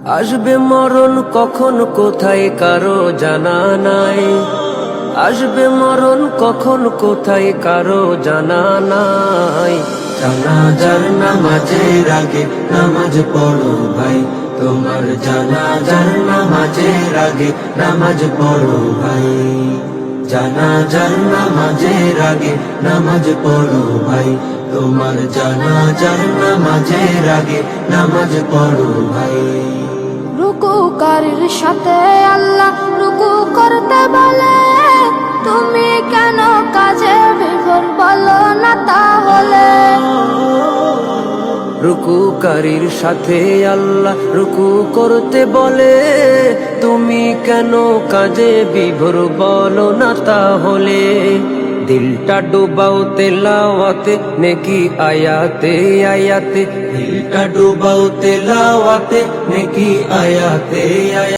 আসবে মরণ কখন কোথায় কারো জানা নাই, আসবে মরণ কখন কোথায় কারো জানা নাই। জানাজার নামাজের আগে নামাজ পড়ো ভাই, তোমার জানাজার নামাজের আগে নামাজ পড়ো ভাই। জানাজার নামাজের আগে নামাজ পড়ো ভাই, তোমার জানাজার নামাজের আগে নামাজ পড়ো ভাই। রুকুকারীর সাথে আল্লাহ রুকু করতে বলে, তুমি কেন কাজে বিভোর বলো না তাহলে। রুকুকারীর সাথে আল্লাহ রুকু করতে বলে, তুমি কেন কাজে বিভোর বলো না তাহলে। দিলটা ডুবাও তেলাওয়াতে নেকি আয়াতে আয়াতে, দিলটা ডুবাও তেলাওয়াতে নেকি আয়াতে আয়াতে।